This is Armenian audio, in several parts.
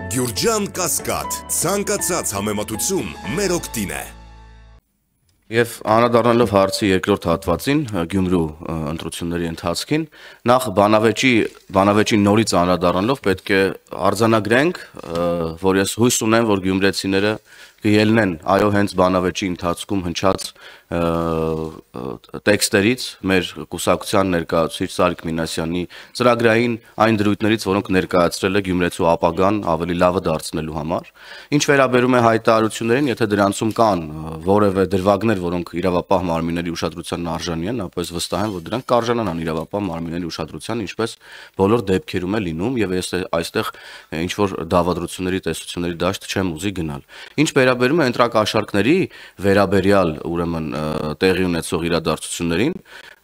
Գյուրջան Կասկադ, ցանկացած համեմատություն մեր օգտին է։ Եվ անդրադառնալով հարցի երկրորդ հատվածին, Գյումրու ընտրությունների ընթացքին, նախ բանավեճի նորից անդրադառնալով պետք է արձանագրենք, որ ես հույս ունեմ, որ գյումրեցիները կելնեն այո հենց բանավեճի ընթացքում հնչած տեքստերից մեր կուսակցության ներկայացուցիչ Սարիկ Մինասյանի ծրագրային այն դրույթներից, որոնք ներկայացրել է գյումրեցու ապագան ավելի լավը դարձնելու համար։ Ինչ վերաբերում է հայտարարություններին, եթե դրանցում կան որևէ դրվագներ, որոնք իրավապահ մարմինների ուշադրությանն արժանի են, ապա ես վստահ եմ, որ դրանք կարժանանան իրավապահ մարմինների ուշադրության, ինչպես բոլոր դեպքերում է լինում, եւ ես այստեղ ինչ որ դավադրությունների տեսությունների դաշտ չեմ ուզի գնալ։ Ինչ վերաբերում է ընտրակաշառքների վերաբերյալ ուրեմն տեղի ունեցող իրադարձություններին,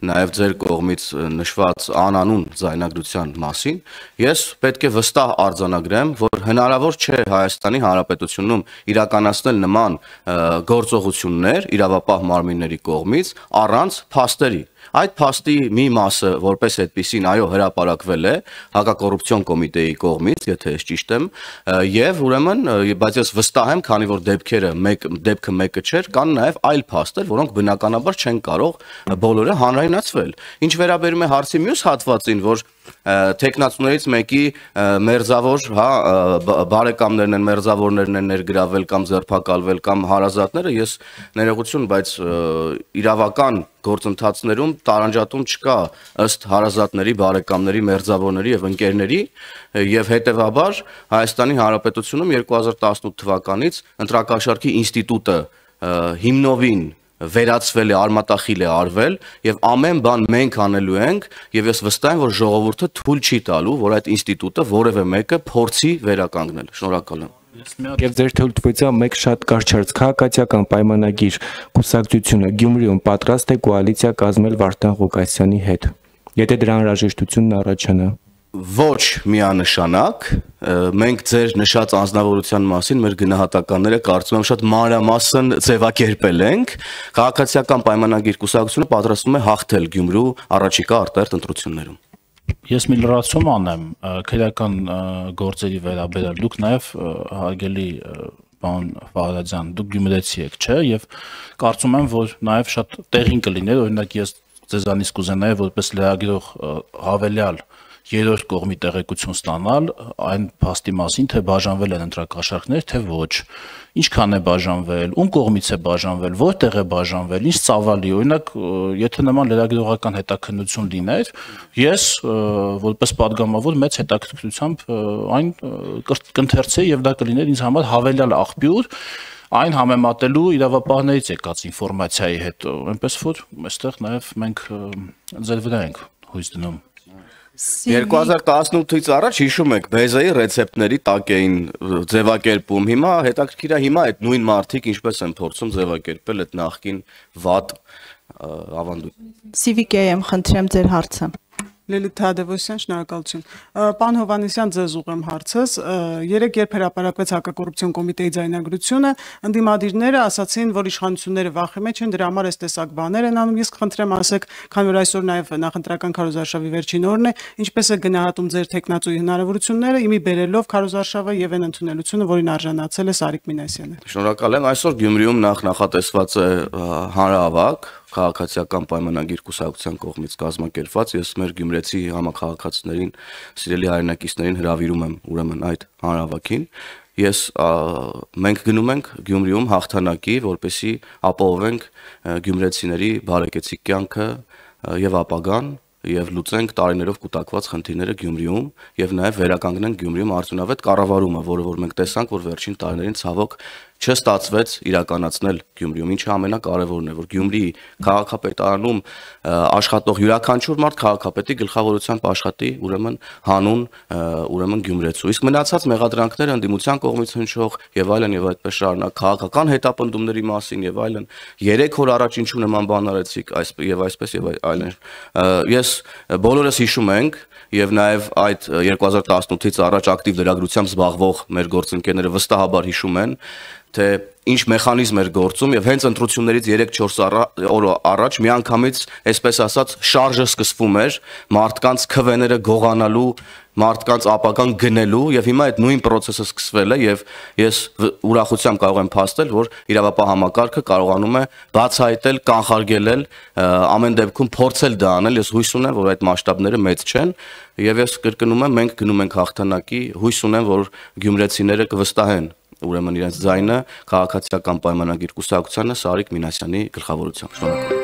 նաև ձեր կողմից նշված անանուն ձայնագրության մասին, ես պետք է վստահ արձանագրեմ, որ հնարավոր չէ Հայաստանի Հանրապետությունում իրականացնել նման գործողություններ իրավապահ մարմինների կողմից առանց փաստերի։ Այդ փաստի մի մասը որպես այդպիսին այո հրապարակվել է հակակոռուպցիոն կոմիտեի կողմից, եթե ես ճիշտ եմ, եւ ուրեմն բայց ես վստահ եմ, քանի որ դեպքը մեկը չէր, կան նաև այլ փաստեր, որոնք բնականաբար չեն կարող բոլորը հանրայնացվել։ Ինչ վերաբերում է հարցի մյուս հատվածին, որ տեխնացուներից մեկի մերձավոր, բարեկամներն են, մերձավորներն են ներգրավել կամ ձերբակալվել կամ հարազատները, ես ներողություն, բայց իրավական գործընթացներում տարանջատում չկա ըստ հարազատների, բարեկամների, մերձավորների եւ ընկերների, եւ հետեւաբար Հայաստանի Հանրապետությունում 2018 թվականից ընտրակաշառքի ինստիտուտը հիմնովին վերացվել է, արմատախիլ է արվել եւ ամեն բան մենք անելու ենք եւ ես վստահ եմ, որ ժողովուրդը թույլ չի տալու, որ այդ ինստիտուտը որևէ մեկը փորձի վերականգնել։ Շնորհակալ եմ։ Եվ ձեր թույլտվությամբ մեկ շատ կարճ քաղաքացիական պայմանագիր կուսակցությունը Գյումրիում պատրաստ է կոալիցիա կազմել Վարդան Ղուկասյանի հետ, եթե դրա անհրաժեշտությունն առաջանա։ Ոչ միանշանակ, մենք ձեր նշած անձնավորության մասին մեր գնահատականները կարծում եմ շատ մանրամասն ձևակերպել ենք։ Քաղաքացիական պայմանագիր կուսակցությունը պատրաստվում է հաղթել Գյումրու առաջիկա արտահերթ ընտրություններում։ Ես մի լրացում անեմ քրեական գործերի վերաբերյալ, դուք նաև հարգելի պարոն Վահրաձյան, դուք գյումրեցի եք, չէ՞, եւ կարծում եմ, որ նաև շատ տեղին կլիներ, օրինակ ես ձեզանից կուզենայի որպես լրագրող հավելյալ երրորդ կողմի տեղեկություն ստանալ այն փաստի մասին, թե բաժանվել են ընտրակաշառքներ, թե ոչ, ինչքան է բաժանվել, ում կողմից է բաժանվել, որտեղ է բաժանվել, ինչ ծավալի, օրինակ, եթե նման լրագրողական հետաքննություն լիներ, ես որպես падգամավոր մեծ հետաքրքրությամբ այն կընթերցեի եւ դա կլիներ ինձ համար հավելյալ աղբյուր այն համեմատելու իրավապահներից եկած ինֆորմացիայի հետ, այնպես որ այստեղ նաև մենք ձեր վրա ենք հույս դնում։ 2018-ից առաջ հիշում եք, բեզայի ռեցեպտների տակ էին ձևակերպում, հիմա հետաքրքիր է հիմա այդ նույն մարդիկ ինչպես են փորձում ձևակերպել այդ նախկին վատ ավանդույթ։ Սիվիկեյեմ խնդրեմ ձեր հարցը։ Լիլիթ Թադևոսյան, շնորհակալություն։ Պարոն Հովհաննիսյան, ձեզ ուղղեմ հարցս։ Երեք երբ հրապարակվեց հակակոռուպցիոն կոմիտեի ձայնագրությունը, ընդդիմադիրները ասացին, որ իշխանությունները վախի մեջ են, դրա համար այս տեսակ բաներ են անում։ Ես կխնդրեմ ասեք, քանի որ այսօր նաև նախընտրական քարոզարշավի վերջին օրն է, ինչպես է գնահատում ձեր տեխնացուի հնարավորությունները, իմի բերելով քարոզարշավը եւ այն ընդունելությունը, որին արժանացել է Սարիկ Մինասյանը։ Շնորհակալ եմ։ Այսօր Գյումրիում նախատեսված է հանրահավաք քաղաքացիական պայմանագիր կուսակցության կողմից կազմակերպված, ես մեր գյումրեցի համաքաղաքացիներին, սիրելի հայրենակիցներին հրավիրում եմ ուրեմն այդ հանրահավաքին։ Մենք գնում ենք Գյումրիում հաղթանակի, որպեսզի ապահովենք գյումրեցիների բարեկեցիկ կյանքը եւ ապագան եւ լուծենք տարիներով կուտակված խնդիրները Գյումրիում եւ նաեւ վերականգնենք Գյումրիում արդյունավետ կառավարումը, որը որ մենք տեսանք, որ վերջին տարիներին ցավոք չստացվեց իրականացնել Գյումրիում, ինչը ամենակարևորն է, որ Գյումրիի քաղաքապետարանում աշխատող յուրաքանչյուր մարդ քաղաքապետի գլխավորությամբ աշխատի ուրեմն հանուն ուրեմն գյումրեցու։ Իսկ մնացած մեղադրանքները ընդդիմության կողմից հնչող եւ այլն եւ այդպես շարունակ քաղաքական հետապնդումների մասին եւ այլն 3 օր առաջ ինչու նման բան արեցիք այսպես եւ այլն։ Ես բոլորս հիշում ենք եւ նաեւ այդ 2018-ից առաջ ակտիվ լրագրությամբ զբաղվող մեր գործընկերները վստահաբար հիշում են, թե ինչ մեխանիզմ էր գործում եւ հենց ընտրություններից 3-4 օր առաջ միանգամից, այսպես ասած, շարժը սկսվում էր մարդկանց քվեները գողանալու մարդկանց ապագան գնելու եւ հիմա այդ նույն process-ը սկսվել է եւ ես ուրախությամբ կարող եմ փաստել, որ իրավապահ համակարգը կարողանում է բացահայտել, կանխարգելել, ամեն դեպքում փորձել դա անել։ Ես հույս ունեմ, որ այդ մասշտաբները մեծ չեն եւ ես կրկնում եմ, մենք գնում ենք հաղթանակի, հույս ունեմ, որ գյումրեցիները կվստահեն ուրեմն իրենց ձայնը քաղաքացիական պայմանագիր կուսակցությանը Սարիկ Մինասյանի գլխավորությամբ։ Շնորհակալ